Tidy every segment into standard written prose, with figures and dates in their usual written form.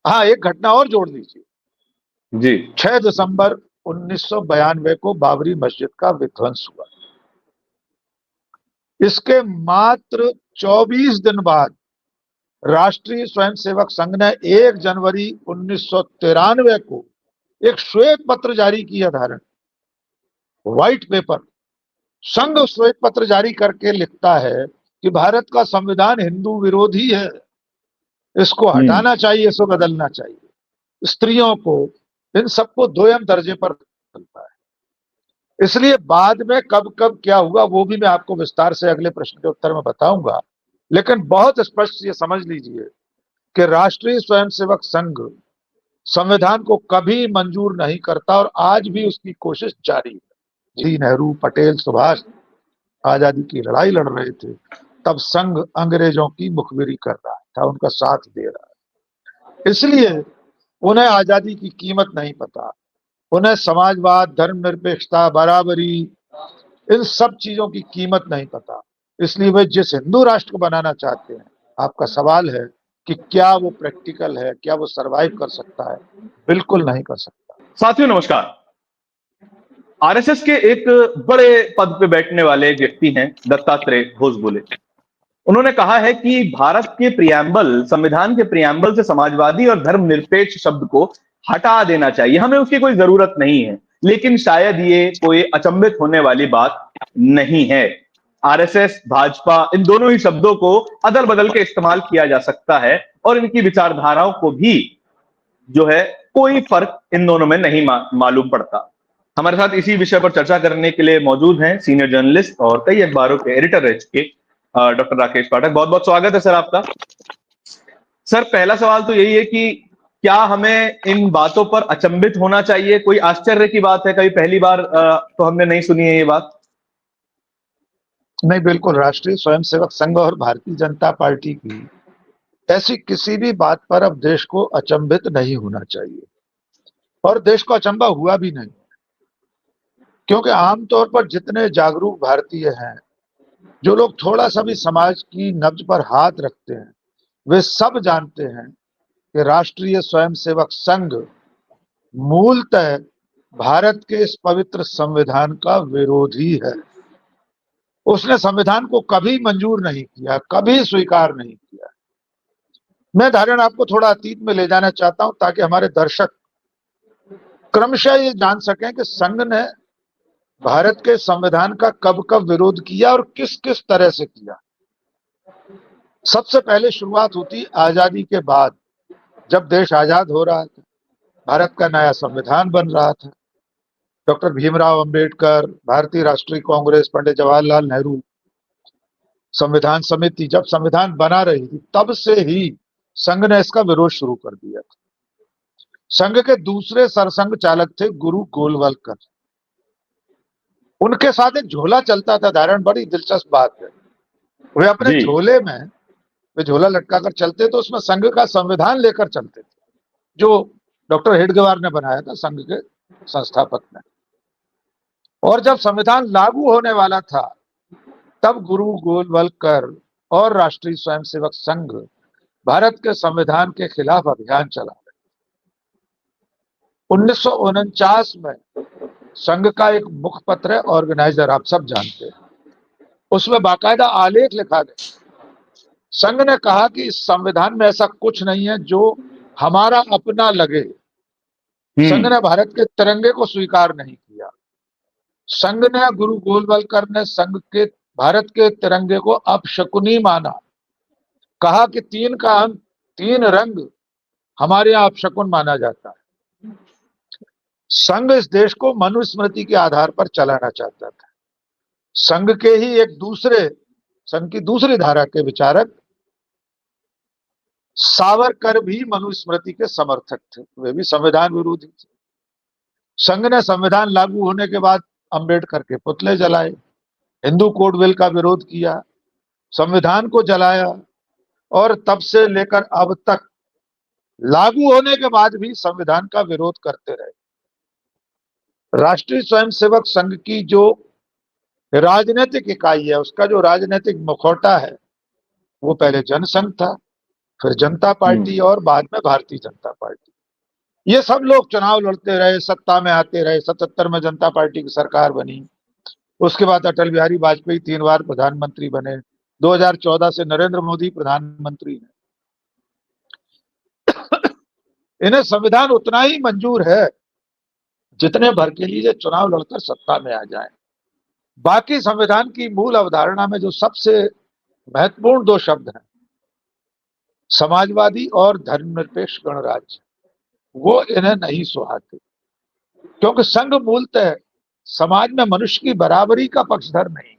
हाँ, एक घटना और जोड़ दीजिए। जी। 6 दिसंबर 1992 को बाबरी मस्जिद का विध्वंस हुआ। इसके मात्र 24 दिन बाद राष्ट्रीय स्वयंसेवक संघ ने 1 जनवरी 1993 को एक श्वेत पत्र जारी किया, धारण व्हाइट पेपर। संघ श्वेत पत्र जारी करके लिखता है कि भारत का संविधान हिंदू विरोधी है, इसको हम्म। हटाना चाहिए, इसको बदलना चाहिए। स्त्रियों को, इन सबको दोयम दर्जे पर रखता है। इसलिए बाद में कब कब क्या हुआ वो भी मैं आपको विस्तार से अगले प्रश्न के उत्तर में बताऊंगा। लेकिन बहुत स्पष्ट ये समझ लीजिए कि राष्ट्रीय स्वयंसेवक संघ संविधान को कभी मंजूर नहीं करता और आज भी उसकी कोशिश जारी है। जी नेहरू, पटेल, सुभाष आजादी की लड़ाई लड़ रहे थे, तब संघ अंग्रेजों की मुखबिरी कर रहा था, उनका साथ दे रहा है। इसलिए उन्हें आजादी की कीमत नहीं पता, उन्हें समाजवाद, धर्मनिरपेक्षता, बराबरी, इन सब चीजों की कीमत नहीं पता। इसलिए वे जिस हिंदू राष्ट्र को बनाना चाहते हैं, आपका सवाल है कि क्या वो प्रैक्टिकल है, क्या वो सरवाइव कर सकता है? बिल्कुल नहीं कर सकता। साथियों नमस्कार। आरएसएस के एक बड़े पद पे बैठने वाले एक व्यक्ति हैं दत्तात्रेय घोष बोले। उन्होंने कहा है कि भारत के प्रियम्बल, संविधान के प्रियम्बल से समाजवादी और धर्मनिरपेक्ष शब्द को हटा देना चाहिए, हमें उसकी कोई जरूरत नहीं है। लेकिन शायद ये कोई अचंभित होने वाली बात नहीं है। आरएसएस, भाजपा, इन दोनों ही शब्दों को अदल बदल के इस्तेमाल किया जा सकता है और इनकी विचारधाराओं को भी जो है कोई फर्क इन दोनों में नहीं मालूम पड़ता। हमारे साथ इसी विषय पर चर्चा करने के लिए मौजूद हैं सीनियर जर्नलिस्ट और कई अखबारों के एडिटर रह चुके डॉक्टर राकेश पाठक। बहुत बहुत स्वागत है सर आपका। सर, पहला सवाल तो यही है कि क्या हमें इन बातों पर अचंभित होना चाहिए? कोई आश्चर्य की बात है? कभी पहली बार तो हमने नहीं सुनी है ये बात। नहीं, बिल्कुल राष्ट्रीय स्वयंसेवक संघ और भारतीय जनता पार्टी की ऐसी किसी भी बात पर अब देश को अचंभित नहीं होना चाहिए, और देश को अचंभा हुआ भी नहीं। क्योंकि आमतौर पर जितने जागरूक भारतीय हैं, जो लोग थोड़ा सा भी समाज की नब्ज पर हाथ रखते हैं, वे सब जानते हैं कि राष्ट्रीय स्वयंसेवक संघ मूलतः भारत के इस पवित्र संविधान का विरोधी है। उसने संविधान को कभी मंजूर नहीं किया, कभी स्वीकार नहीं किया। मैं धारण आपको थोड़ा अतीत में ले जाना चाहता हूं ताकि हमारे दर्शक क्रमशः ये जान सकें कि संघ ने भारत के संविधान का कब कब विरोध किया और किस किस तरह से किया। सबसे पहले शुरुआत होती आजादी के बाद, जब देश आजाद हो रहा था, भारत का नया संविधान बन रहा था। डॉक्टर भीमराव अंबेडकर, भारतीय राष्ट्रीय कांग्रेस, पंडित जवाहरलाल नेहरू, संविधान समिति जब संविधान बना रही थी, तब से ही संघ ने इसका विरोध शुरू कर दिया था। संघ के दूसरे सरसंघ चालक थे गुरु गोलवलकर। उनके साथ एक झोला चलता था, धारण बड़ी दिलचस्प बात है। वे अपने जी। झोले में, वे झोला लटका कर चलते तो उसमें संघ का संविधान लेकर चलते थे, जो डॉक्टर हेडगेवार ने बनाया था, संघ के संस्थापक ने। और जब संविधान लागू होने वाला था, तब गुरु गोलवलकर और राष्ट्रीय स्वयंसेवक संघ भारत के संविधान के खिलाफ अभियान चला रहे। 1949 में संघ का एक मुखपत्र है, ऑर्गेनाइजर, आप सब जानते हैं। उसमें बाकायदा आलेख लिखा गया। संघ ने कहा कि इस संविधान में ऐसा कुछ नहीं है जो हमारा अपना लगे। संघ ने भारत के तिरंगे को स्वीकार नहीं किया। संघ ने, गुरु गोलवलकर ने संघ के, भारत के तिरंगे को अपशकुनी माना। कहा कि 3 का अंक, 3 रंग हमारे यहाँ अपशकुन माना जाता है। संघ इस देश को मनुस्मृति के आधार पर चलाना चाहता था। संघ के ही एक दूसरे, संघ की दूसरी धारा के विचारक सावरकर भी मनुस्मृति के समर्थक थे, वे भी संविधान विरोधी थे। संघ ने संविधान लागू होने के बाद अंबेडकर के पुतले जलाए, हिंदू कोड बिल का विरोध किया, संविधान को जलाया, और तब से लेकर अब तक लागू होने के बाद भी संविधान का विरोध करते रहे। राष्ट्रीय स्वयंसेवक संघ की जो राजनीतिक इकाई है, उसका जो राजनीतिक मुखौटा है, वो पहले जनसंघ था, फिर जनता पार्टी और बाद में भारतीय जनता पार्टी। ये सब लोग चुनाव लड़ते रहे, सत्ता में आते रहे। 77 में जनता पार्टी की सरकार बनी। उसके बाद अटल बिहारी वाजपेयी 3 बार प्रधानमंत्री बने। 2014 से नरेंद्र मोदी प्रधानमंत्री हैं। इन्हें संविधान उतना ही मंजूर है जितने भर के लिए चुनाव लड़कर सत्ता में आ जाए। बाकी संविधान की मूल अवधारणा में जो सबसे महत्वपूर्ण दो शब्द हैं, समाजवादी और धर्मनिरपेक्ष गणराज्य, वो इन्हें नहीं सुहाते। क्योंकि संघ मूलतः समाज में मनुष्य की बराबरी का पक्षधर नहीं है।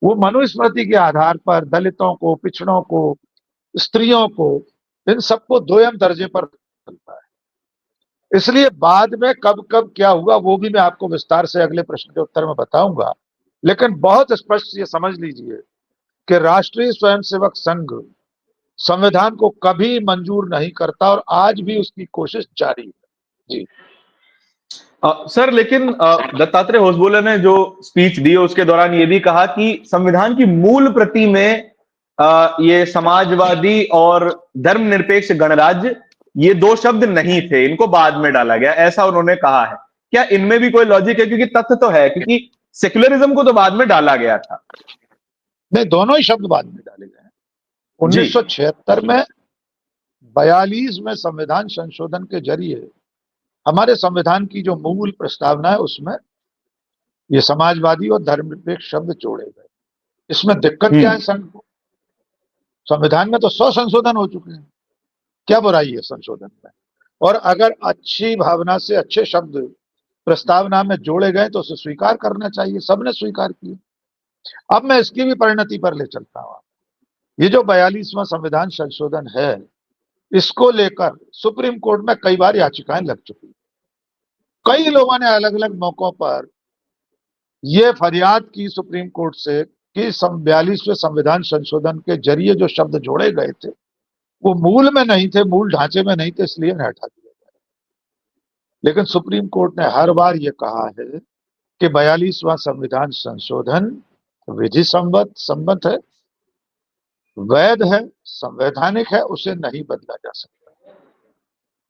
वो मनुस्मृति के आधार पर दलितों को, पिछड़ों को, स्त्रियों को, इन सबको दोयम दर्जे पर चलता है। इसलिए बाद में कब कब क्या हुआ वो भी मैं आपको विस्तार से अगले प्रश्न के उत्तर में बताऊंगा। लेकिन बहुत स्पष्ट ये समझ लीजिए कि राष्ट्रीय स्वयंसेवक संघ संविधान को कभी मंजूर नहीं करता और आज भी उसकी कोशिश जारी है। जी सर, लेकिन दत्तात्रेय होसबोले ने जो स्पीच दी उसके दौरान ये भी कहा कि संविधान की मूल प्रति में ये समाजवादी और धर्मनिरपेक्ष गणराज्य, ये दो शब्द नहीं थे, इनको बाद में डाला गया, ऐसा उन्होंने कहा है। क्या इनमें भी कोई लॉजिक है? क्योंकि तथ्य तो है, क्योंकि सेक्युलरिज्म को तो बाद में डाला गया था। नहीं, दोनों ही शब्द बाद में डाले गए हैं। जी 1976 में 42 में संविधान संशोधन के जरिए हमारे संविधान की जो मूल प्रस्तावना है उसमें ये समाजवादी और धर्मनिरपेक्ष शब्द जोड़े गए। इसमें दिक्कत क्या है संघ को? संविधान में तो 100 संशोधन हो चुके हैं। क्या बुराई है संशोधन में? और अगर अच्छी भावना से अच्छे शब्द प्रस्तावना में जोड़े गए तो उसे स्वीकार करना चाहिए। सबने स्वीकार किए। अब मैं इसकी भी परिणति पर ले चलता हूं। ये जो 42वां संविधान संशोधन है, इसको लेकर सुप्रीम कोर्ट में कई बार याचिकाएं लग चुकी। कई लोगों ने अलग अलग मौकों पर यह फरियाद की सुप्रीम कोर्ट से कि 42वें संविधान संशोधन के जरिए जो शब्द जोड़े गए थे वो मूल में नहीं थे, मूल ढांचे में नहीं थे, इसलिए इन्हें हटा दिया गया। लेकिन सुप्रीम कोर्ट ने हर बार यह कहा है कि 42वां संविधान संशोधन विधि सम्मत है, वैध है, संवैधानिक है, उसे नहीं बदला जा सकता।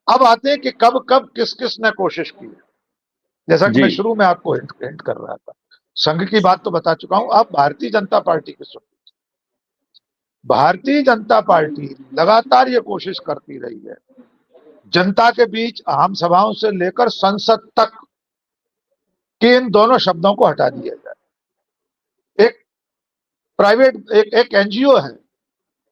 अब आते हैं कि कब कब किस किस ने कोशिश की है। जैसा कि जी मैं शुरू में आपको हिंट कर रहा था, संघ की बात तो बता चुका हूं। अब भारतीय जनता पार्टी की सुनिए। भारतीय जनता पार्टी लगातार ये कोशिश करती रही है जनता के बीच आम सभाओं से लेकर संसद तक कि इन दोनों शब्दों को हटा दिया जाए। एक प्राइवेट एक एनजीओ है,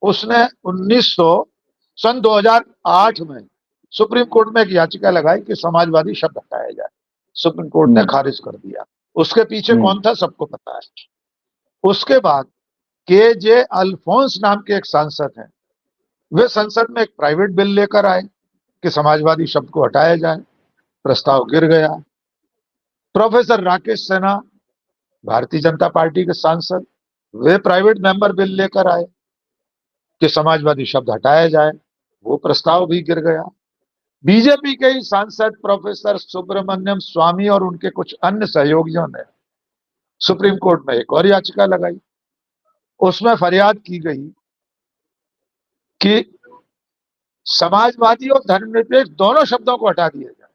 उसने 2008 में सुप्रीम कोर्ट में एक याचिका लगाई कि समाजवादी शब्द हटाया जाए। सुप्रीम कोर्ट ने खारिज कर दिया। उसके पीछे कौन था सबको पता है। उसके बाद के जे अल्फोंस नाम के एक सांसद हैं, वे संसद में एक प्राइवेट बिल लेकर आए कि समाजवादी शब्द को हटाया जाए। प्रस्ताव गिर गया। प्रोफेसर राकेश सिन्हा, भारतीय जनता पार्टी के सांसद, वे प्राइवेट मेंबर बिल लेकर आए कि समाजवादी शब्द हटाया जाए। वो प्रस्ताव भी गिर गया। बीजेपी के ही सांसद प्रोफेसर सुब्रमण्यम स्वामी और उनके कुछ अन्य सहयोगियों ने सुप्रीम कोर्ट में एक और याचिका लगाई। उसमें फरियाद की गई कि समाजवादी और धर्मनिरपेक्ष दोनों शब्दों को हटा दिया जाए।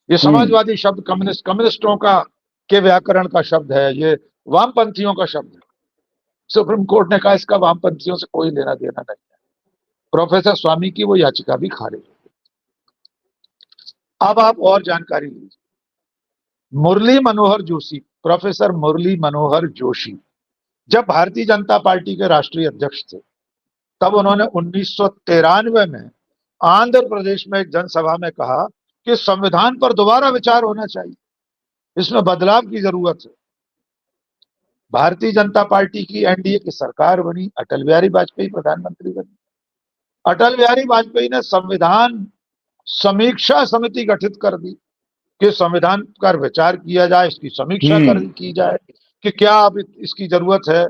ये समाजवादी शब्द कम्युनिस्टों का के व्याकरण का शब्द है, ये वामपंथियों का शब्द है। सुप्रीम कोर्ट ने कहा इसका वामपंथियों से कोई लेना देना नहीं है। प्रोफेसर स्वामी की वो याचिका भी खारिज हो गई। अब आप और जानकारी लीजिए। मुरली मनोहर जोशी, प्रोफेसर मुरली मनोहर जोशी जब भारतीय जनता पार्टी के राष्ट्रीय अध्यक्ष थे, तब उन्होंने 1993 में आंध्र प्रदेश में एक जनसभा में कहा कि संविधान पर दोबारा विचार होना चाहिए, इसमें बदलाव की जरूरत है। भारतीय जनता पार्टी की एनडीए की सरकार बनी। अटल बिहारी वाजपेयी प्रधानमंत्री बने। अटल बिहारी वाजपेयी ने संविधान समीक्षा समिति गठित कर दी कि संविधान पर विचार किया जाए, इसकी समीक्षा की जाए कि क्या अब इसकी जरूरत है,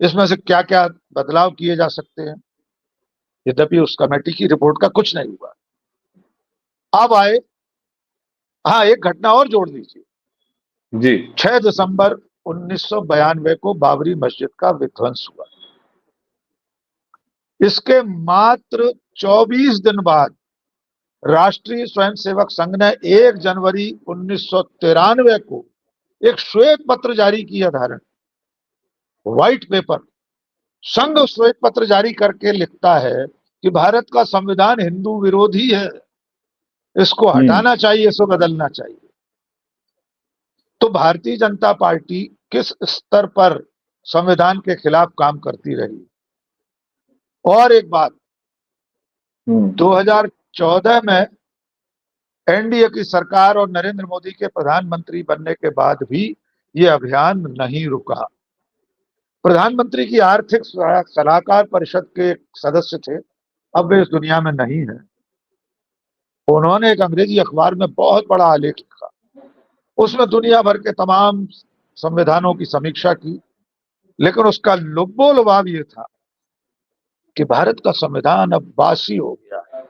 इसमें से क्या क्या बदलाव किए जा सकते हैं। यद्यपि उस कमेटी की रिपोर्ट का कुछ नहीं हुआ। अब आए, हाँ, एक घटना और जोड़ दीजिए जी 6 दिसंबर 1992 को बाबरी मस्जिद का विध्वंस हुआ। इसके मात्र 24 दिन बाद राष्ट्रीय स्वयंसेवक संघ ने 1 जनवरी 1993 को एक श्वेत पत्र जारी किया, धारण व्हाइट पेपर। संघ श्वेत पत्र जारी करके लिखता है कि भारत का संविधान हिंदू विरोधी है, इसको हटाना चाहिए, इसको बदलना चाहिए। तो भारतीय जनता पार्टी किस स्तर पर संविधान के खिलाफ काम करती रही। और एक बात, 2014 में एनडीए की सरकार और नरेंद्र मोदी के प्रधानमंत्री बनने के बाद भी यह अभियान नहीं रुका। प्रधानमंत्री की आर्थिक सलाहकार परिषद के सदस्य थे, अब वे इस दुनिया में नहीं है। उन्होंने एक अंग्रेजी अखबार में बहुत बड़ा आलेख लिखा, उसमें दुनिया भर के तमाम संविधानों की समीक्षा की, लेकिन उसका लुब्बो-लुभाव ये था कि भारत का संविधान अब बासी हो गया है,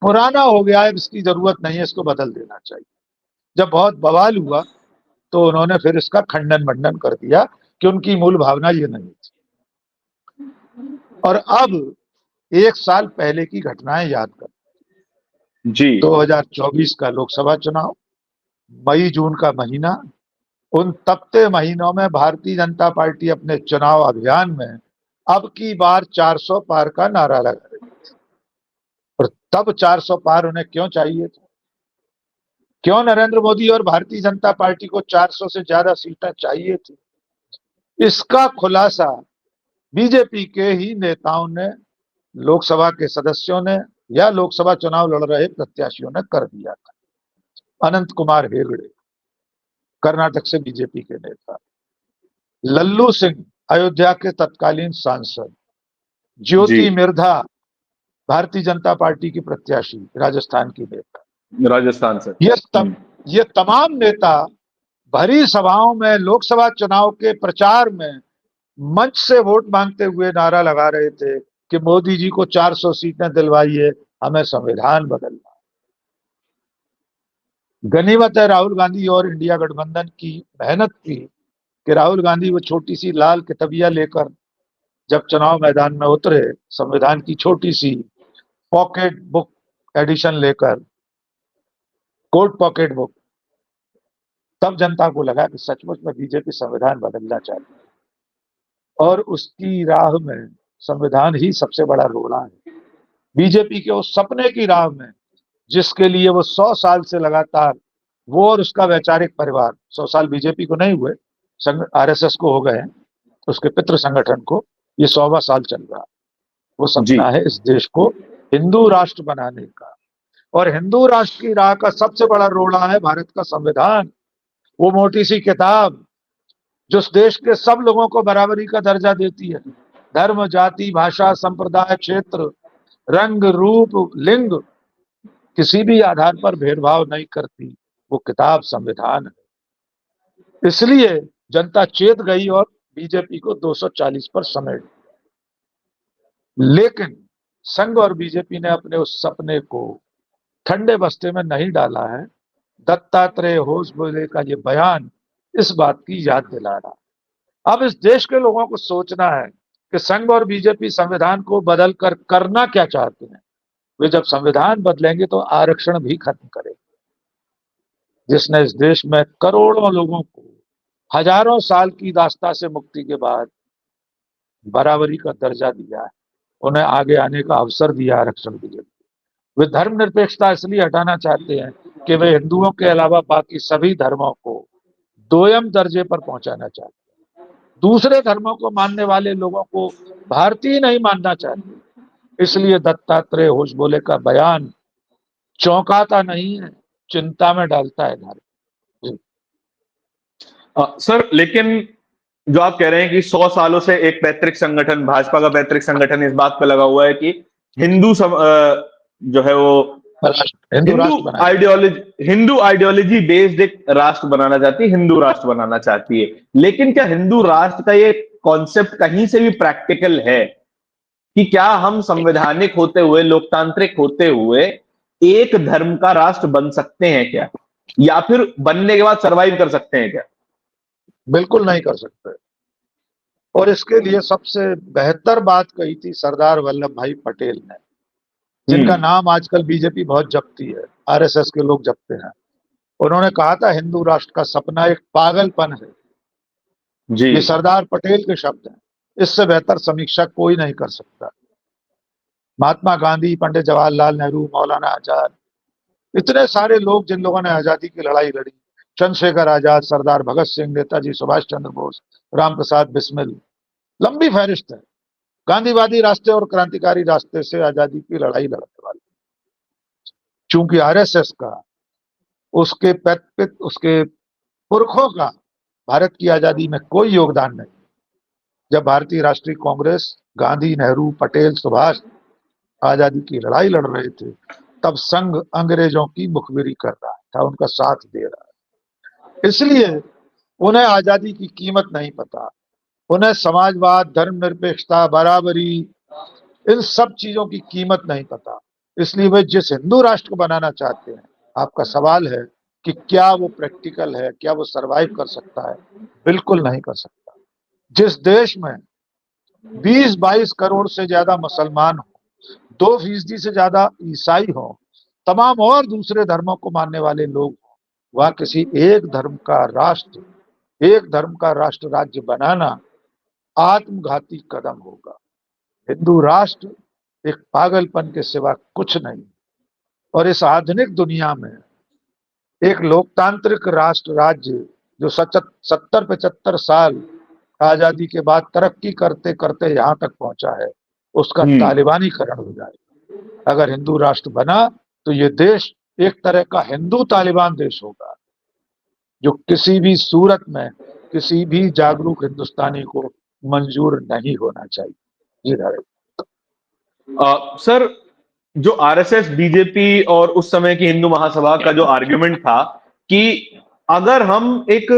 पुराना हो गया है, इसकी जरूरत नहीं है, इसको बदल देना चाहिए। जब बहुत बवाल हुआ तो उन्होंने फिर इसका खंडन मंडन कर दिया कि उनकी मूल भावना ये नहीं थी। और अब 1 साल पहले की घटनाएं याद कर जी 2024 का लोकसभा चुनाव, मई जून का महीना, उन तपते महीनों में भारतीय जनता पार्टी अपने चुनाव अभियान में अब की बार 400 पार का नारा लगा रही थी। और तब 400 पार उन्हें क्यों चाहिए था? क्यों नरेंद्र मोदी और भारतीय जनता पार्टी को 400 से ज्यादा सीटें चाहिए थी? इसका खुलासा बीजेपी के ही नेताओं ने, लोकसभा के सदस्यों ने या लोकसभा चुनाव लड़ रहे प्रत्याशियों ने कर दिया था। अनंत कुमार हेगड़े कर्नाटक से बीजेपी के नेता, लल्लू सिंह अयोध्या के तत्कालीन सांसद, ज्योति मिर्धा भारतीय जनता पार्टी की प्रत्याशी राजस्थान की नेता, राजस्थान से ये तमाम नेता भरी सभाओं में लोकसभा चुनाव के प्रचार में मंच से वोट मांगते हुए नारा लगा रहे थे कि मोदी जी को 400 सीटें दिलवाइए, हमें संविधान बदलना। गनीमत है राहुल गांधी और इंडिया गठबंधन की मेहनत की कि राहुल गांधी वो छोटी सी लाल किताबिया लेकर जब चुनाव मैदान में उतरे, संविधान की छोटी सी पॉकेट बुक एडिशन लेकर, कोट पॉकेट बुक, तब जनता को लगा कि सचमुच में बीजेपी संविधान बदलना चाहती है। और उसकी राह में संविधान ही सबसे बड़ा रोड़ा है। बीजेपी के उस सपने की राह में जिसके लिए वो 100 साल से लगातार, वो और उसका वैचारिक परिवार, 100 साल बीजेपी को नहीं हुए, आरएसएस को हो गए, उसके पितृ संगठन को ये 100वां साल चल रहा। वो सपना है इस देश को हिंदू राष्ट्र बनाने का, और हिंदू राष्ट्र की राह का सबसे बड़ा रोड़ा है भारत का संविधान। वो मोटी सी किताब जो इस देश के सब लोगों को बराबरी का दर्जा देती है, धर्म, जाति, भाषा, संप्रदाय, क्षेत्र, रंग, रूप, लिंग, किसी भी आधार पर भेदभाव नहीं करती, वो किताब संविधान है। इसलिए जनता चेत गई और बीजेपी को 240 पर समेट। लेकिन संघ और बीजेपी ने अपने उस सपने को ठंडे बस्ते में नहीं डाला है। दत्तात्रेय होसबोले का ये बयान इस बात की याद दिला रहा। अब इस देश के लोगों को सोचना है कि संघ और बीजेपी संविधान को बदल कर करना क्या चाहते हैं। वे जब संविधान बदलेंगे तो आरक्षण भी खत्म करेंगे, जिसने इस देश में करोड़ों लोगों को हजारों साल की दास्ता से मुक्ति के बाद बराबरी का दर्जा दिया है, उन्हें आगे आने का अवसर दिया आरक्षण के जरिए। वे धर्मनिरपेक्षता इसलिए हटाना चाहते हैं कि वे हिंदुओं के अलावा बाकी सभी धर्मों को दोयम दर्जे पर पहुंचाना चाहते हैं। दूसरे धर्मों को मानने वाले लोगों को भारतीय नहीं मानना चाहते। इसलिए दत्तात्रेय होसबोले का बयान चौंकाता नहीं है, चिंता में डालता है भारत। सर, लेकिन जो आप कह रहे हैं कि 100 सालों से एक पैतृक संगठन, भाजपा का पैतृक संगठन, इस बात पे लगा हुआ है कि हिंदू जो है वो हिंदू आइडियोलॉजी बेस्ड एक राष्ट्र बनाना चाहती है, हिंदू राष्ट्र बनाना चाहती है। लेकिन क्या हिंदू राष्ट्र का ये कॉन्सेप्ट कहीं से भी प्रैक्टिकल है कि क्या हम संवैधानिक होते हुए, लोकतांत्रिक होते हुए एक धर्म का राष्ट्र बन सकते हैं क्या, या फिर बनने के बाद सरवाइव कर सकते हैं क्या? बिल्कुल नहीं कर सकते। और इसके लिए सबसे बेहतर बात कही थी सरदार वल्लभ भाई पटेल ने, जिनका नाम आजकल बीजेपी बहुत जपती है, आरएसएस के लोग जपते हैं। उन्होंने कहा था हिंदू राष्ट्र का सपना एक पागलपन है। जी। ये सरदार पटेल के शब्द हैं, इससे बेहतर समीक्षा कोई नहीं कर सकता। महात्मा गांधी, पंडित जवाहरलाल नेहरू, मौलाना आजाद, इतने सारे लोग जिन लोगों ने आजादी की लड़ाई लड़ी, चंद्रशेखर आजाद, सरदार भगत सिंह, नेताजी सुभाष चंद्र बोस, राम प्रसाद बिस्मिल, लंबी फहरिस्त है। गांधीवादी रास्ते और क्रांतिकारी रास्ते से आजादी की लड़ाई लड़ने वाले। चूंकि आरएसएस का, उसके पुरखों का भारत की आजादी में कोई योगदान नहीं। जब भारतीय राष्ट्रीय कांग्रेस, गांधी, नेहरू, पटेल, सुभाष आजादी की लड़ाई लड़ रहे थे, तब संघ अंग्रेजों की मुखबिरी कर रहा था, उनका साथ दे रहा है। इसलिए उन्हें आजादी की कीमत नहीं पता। उन्हें समाजवाद, धर्मनिरपेक्षता, बराबरी, इन सब चीजों की कीमत नहीं पता। इसलिए वे जिस हिंदू राष्ट्र को बनाना चाहते हैं, आपका सवाल है कि क्या वो प्रैक्टिकल है, क्या वो सरवाइव कर सकता है? बिल्कुल नहीं कर सकता। जिस देश में 20-22 करोड़ से ज्यादा मुसलमान हो, 2% से ज्यादा ईसाई हो, तमाम और दूसरे धर्मों को मानने वाले लोग हो, वहां किसी एक धर्म का राष्ट्र राज्य बनाना आत्मघाती कदम होगा। हिंदू राष्ट्र एक पागलपन के सिवा कुछ नहीं। और इस आधुनिक दुनिया में एक लोकतांत्रिक राष्ट्र राज्य जो 70-75 साल आजादी के बाद तरक्की करते करते यहां तक पहुंचा है, उसका तालिबानीकरण हो जाएगा। अगर हिंदू राष्ट्र बना तो ये देश एक तरह का हिंदू तालिबान देश होगा, जो किसी भी सूरत में किसी भी जागरूक हिंदुस्तानी को मंजूर नहीं होना चाहिए। जी सर, जो आरएसएस, बीजेपी और उस समय की हिंदू महासभा का जो आर्गुमेंट था कि अगर हम एक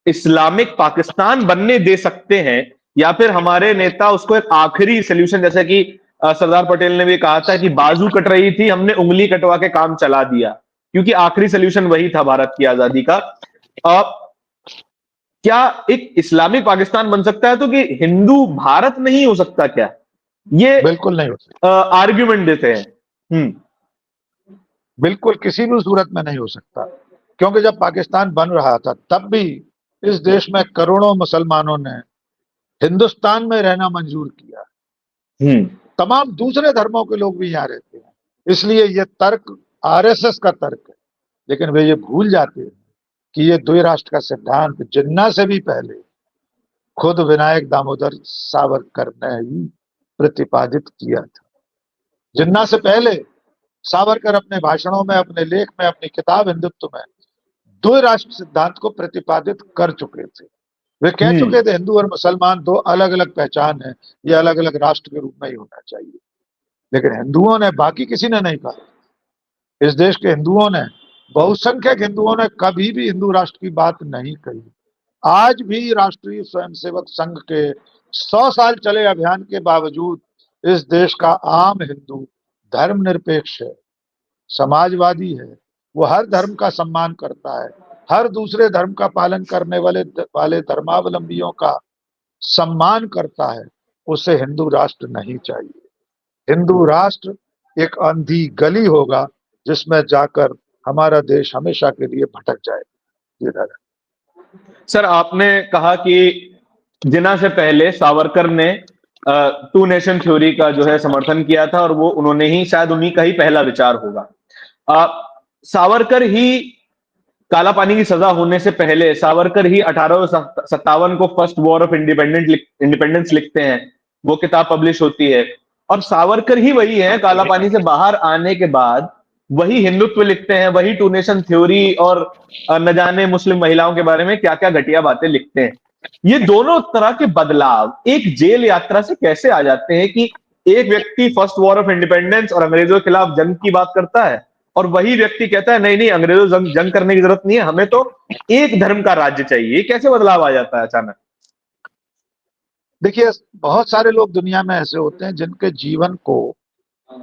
इस्लामिक पाकिस्तान बनने दे सकते हैं, या फिर हमारे नेता उसको एक आखिरी सोल्यूशन, जैसे कि सरदार पटेल ने भी कहा था कि बाजू कट रही थी, हमने उंगली कटवा के काम चला दिया, क्योंकि आखिरी सोल्यूशन वही था भारत की आजादी का। क्या एक इस्लामिक पाकिस्तान बन सकता है तो कि हिंदू भारत नहीं हो सकता क्या? ये बिल्कुल नहीं हो सकता। आर्ग्यूमेंट देते हैं। बिल्कुल किसी भी सूरत में नहीं हो सकता, क्योंकि जब पाकिस्तान बन रहा था तब भी इस देश में करोड़ों मुसलमानों ने हिंदुस्तान में रहना मंजूर किया। तमाम दूसरे धर्मों के लोग भी यहाँ रहते हैं। इसलिए ये तर्क आरएसएस का तर्क है, लेकिन वे ये भूल जाते हैं कि ये द्विराष्ट्र का सिद्धांत जिन्ना से भी पहले खुद विनायक दामोदर सावरकर ने ही प्रतिपादित किया था। जिन्ना से पहले सावरकर अपने भाषणों में, अपने लेख में, अपनी किताब हिंदुत्व में द्विराष्ट्र सिद्धांत को प्रतिपादित कर चुके थे। वे कह चुके थे हिंदू और मुसलमान दो अलग अलग पहचान है, ये अलग अलग राष्ट्र के रूप में ही होना चाहिए। लेकिन हिंदुओं ने, बाकी किसी ने नहीं कहा। इस देश के हिंदुओं ने, बहुसंख्यक हिंदुओं ने कभी भी हिंदू राष्ट्र की बात नहीं कही। आज भी राष्ट्रीय स्वयंसेवक संघ के 100 साल चले अभियान के बावजूद इस देश का आम हिंदू धर्मनिरपेक्ष है, समाजवादी है। वो हर धर्म का सम्मान करता है, हर दूसरे धर्म का पालन करने वाले धर्मावलंबियों का सम्मान करता है। उसे हिंदू राष्ट्र नहीं चाहिए। हिंदू राष्ट्र एक अंधी गली होगा जिसमें जाकर हमारा देश हमेशा के लिए भटक जाए। सर, आपने कहा कि जिन्ना से पहले सावरकर ने टू नेशन थ्योरी का जो है समर्थन किया था, और वो उन्होंने ही, शायद उन्हीं का ही पहला विचार होगा। सावरकर ही, काला पानी की सजा होने से पहले सावरकर ही 1857 को फर्स्ट वॉर ऑफ इंडिपेंडेंस लिखते हैं। वो किताब पब्लिश होती है, और सावरकर ही वही है काला पानी से बाहर आने के बाद वही हिंदुत्व लिखते हैं, वही टू नेशन थ्योरी और न जाने मुस्लिम महिलाओं के बारे में क्या क्या घटिया बातें लिखते हैं। ये दोनों तरह के बदलाव एक जेल यात्रा से कैसे आ जाते हैं कि एक व्यक्ति फर्स्ट वॉर ऑफ इंडिपेंडेंस और अंग्रेजों के खिलाफ जंग की बात करता है, और वही व्यक्ति कहता है नहीं नहीं, अंग्रेजों जंग करने की जरूरत नहीं है, हमें तो एक धर्म का राज्य चाहिए। कैसे बदलाव आ जाता है अचानक? देखिए, बहुत सारे लोग दुनिया में ऐसे होते हैं जिनके जीवन को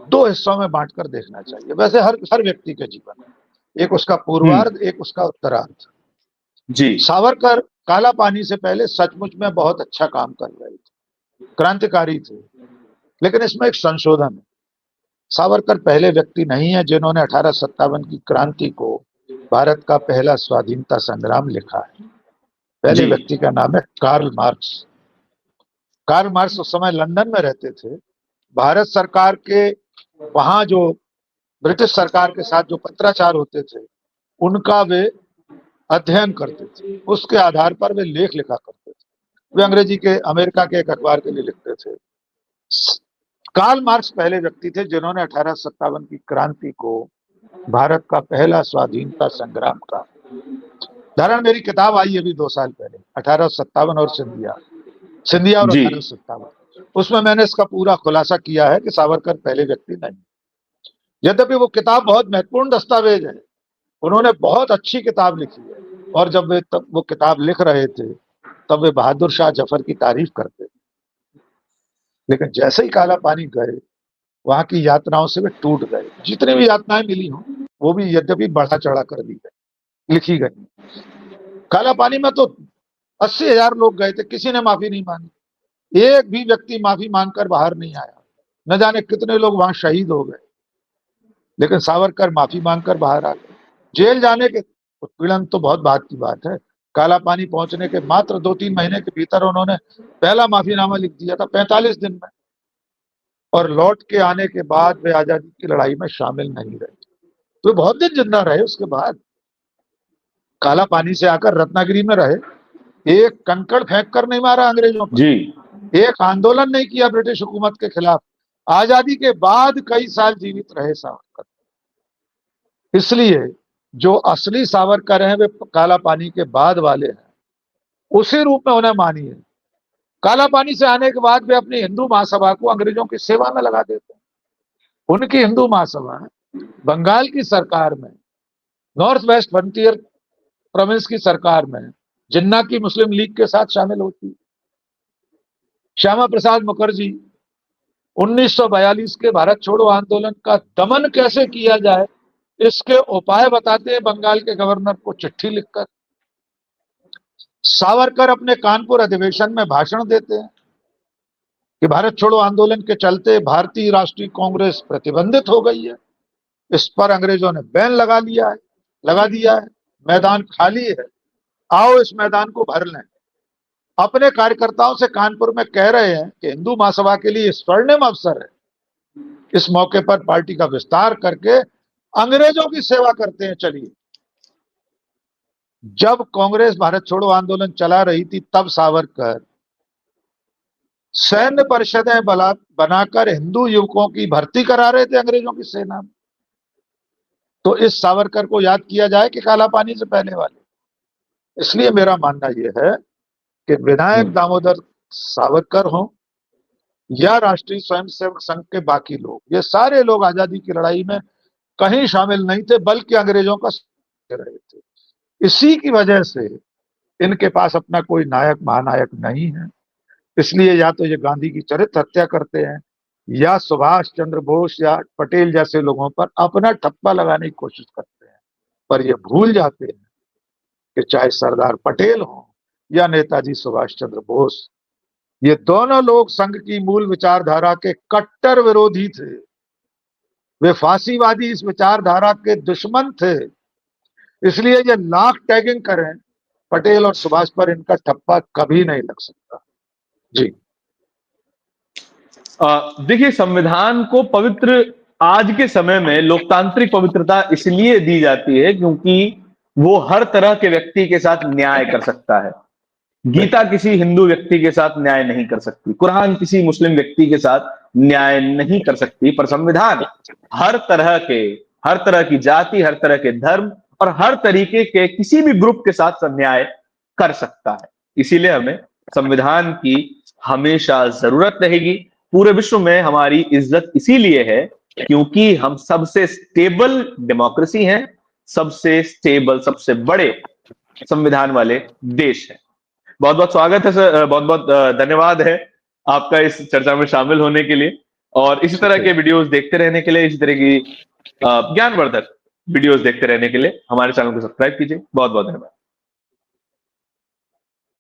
दो हिस्सों में बांटकर देखना चाहिए। वैसे हर व्यक्ति के जीवन, एक उसका पूर्वार्ध, एक उसका उत्तरार्ध। जी। सावरकर काला पानी से पहले सचमुच में बहुत अच्छा काम कर रहे थे, क्रांतिकारी थे। लेकिन इसमें एक संशोधन है। सावरकर पहले व्यक्ति नहीं है जिन्होंने 1857 की क्रांति को भारत का पहला स्वाधीनता संग्राम लिखा है। पहले जी व्यक्ति का नाम है कार्ल मार्क्स। कार्ल मार्क्स उस समय लंदन में रहते थे। भारत सरकार के वहां जो ब्रिटिश सरकार के साथ जो पत्राचार होते थे उनका वे अध्ययन करते थे। उसके आधार पर वे लेख लिखा करते थे। वे अंग्रेजी के अमेरिका के एक अखबार के लिए लिखते थे। कार्ल मार्क्स पहले व्यक्ति थे जिन्होंने 1857 की क्रांति को भारत का पहला स्वाधीनता संग्राम का धारण। मेरी किताब आई अभी 2 साल पहले, 1857 और सिंधिया और जी 1857। उसमें मैंने इसका पूरा खुलासा किया है कि सावरकर पहले व्यक्ति नहीं। यद्यपि वो किताब बहुत महत्वपूर्ण दस्तावेज है, उन्होंने बहुत अच्छी किताब लिखी है। और जब वे तब वो किताब लिख रहे थे तब वे बहादुर शाह जफर की तारीफ करते थे। लेकिन जैसे ही काला पानी गए, वहां की यातनाओं से वे टूट गए। जितनी भी यातनाएं मिली हों वो भी यद्यपि बढ़ा चढ़ा कर दी गई, लिखी गई। काला पानी में तो 80,000 लोग गए थे, किसी ने माफी नहीं मांगी। एक भी व्यक्ति माफी मांगकर बाहर नहीं आया। न जाने कितने लोग वहां शहीद हो गए, लेकिन सावरकर माफी मांगकर बाहर आ गए। जेल जाने के उत्पीड़न तो बहुत बात की बात है। काला पानी पहुंचने के मात्र 2-3 महीने के भीतर उन्होंने पहला माफीनामा लिख दिया था, 45 दिन में। और लौट के आने के बाद वे आजादी की लड़ाई में शामिल नहीं रहे। तो बहुत दिन जिंदा रहे। उसके बाद काला पानी से आकर रत्नागिरी में रहे। एक कंकड़ फेंक कर नहीं मारा अंग्रेजों पर, जी एक आंदोलन नहीं किया ब्रिटिश हुकूमत के खिलाफ। आजादी के बाद कई साल जीवित रहे सावरकर। इसलिए जो असली सावरकर हैं वे काला पानी के बाद वाले हैं, उसी रूप में उन्हें मानिए। काला पानी से आने के बाद वे अपनी हिंदू महासभा को अंग्रेजों की सेवा में लगा देते हैं। उनकी हिंदू महासभा बंगाल की सरकार में, नॉर्थ वेस्ट फ्रंटियर प्रोविंस की सरकार में जिन्ना की मुस्लिम लीग के साथ शामिल होती। श्यामा प्रसाद मुखर्जी 1942 के भारत छोड़ो आंदोलन का दमन कैसे किया जाए इसके उपाय बताते हैं बंगाल के गवर्नर को चिट्ठी लिखकर। सावरकर अपने कानपुर अधिवेशन में भाषण देते हैं कि भारत छोड़ो आंदोलन के चलते भारतीय राष्ट्रीय कांग्रेस प्रतिबंधित हो गई है। इस पर अंग्रेजों ने बैन लगा दिया है। मैदान खाली है, आओ इस मैदान को भर लें। अपने कार्यकर्ताओं से कानपुर में कह रहे हैं कि हिंदू महासभा के लिए स्वर्णिम अवसर है। इस मौके पर पार्टी का विस्तार करके अंग्रेजों की सेवा करते हैं, चलिए। जब कांग्रेस भारत छोड़ो आंदोलन चला रही थी तब सावरकर सैन्य परिषदें बनाकर हिंदू युवकों की भर्ती करा रहे थे अंग्रेजों की सेना में। तो इस सावरकर को याद किया जाए कि काला पानी से पहले वाले। इसलिए मेरा मानना यह है कि विनायक दामोदर सावरकर हो या राष्ट्रीय स्वयंसेवक संघ के बाकी लोग, ये सारे लोग आजादी की लड़ाई में कहीं शामिल नहीं थे, बल्कि अंग्रेजों का साथ रहे थे। इसी की वजह से इनके पास अपना कोई नायक महानायक नहीं है। इसलिए या तो ये गांधी की चरित्र हत्या करते हैं या सुभाष चंद्र बोस या पटेल जैसे लोगों पर अपना ठप्पा लगाने की कोशिश करते हैं। पर ये भूल जाते हैं कि चाहे सरदार पटेल हो या नेताजी सुभाष चंद्र बोस, ये दोनों लोग संघ की मूल विचारधारा के कट्टर विरोधी थे। वे फांसीवादी इस विचारधारा के दुश्मन थे। इसलिए ये लाख टैगिंग करें, पटेल और सुभाष पर इनका ठप्पा कभी नहीं लग सकता। जी देखिए, संविधान को पवित्र आज के समय में लोकतांत्रिक पवित्रता इसलिए दी जाती है क्योंकि वो हर तरह के व्यक्ति के साथ न्याय कर सकता है। गीता किसी हिंदू व्यक्ति के साथ न्याय नहीं कर सकती, कुरान किसी मुस्लिम व्यक्ति के साथ न्याय नहीं कर सकती, पर संविधान हर तरह की जाति, हर तरह के धर्म और हर तरीके के किसी भी ग्रुप के साथ न्याय कर सकता है। इसीलिए हमें संविधान की हमेशा जरूरत रहेगी। पूरे विश्व में हमारी इज्जत इसीलिए है क्योंकि हम सबसे स्टेबल डेमोक्रेसी हैं, सबसे स्टेबल, सबसे बड़े संविधान वाले देश हैं। बहुत बहुत स्वागत है सर, बहुत बहुत धन्यवाद है आपका इस चर्चा में शामिल होने के लिए। और इसी तरह के वीडियोस देखते रहने के लिए, इसी तरह की ज्ञानवर्धक वीडियोस देखते रहने के लिए हमारे चैनल को सब्सक्राइब कीजिए। बहुत बहुत धन्यवाद।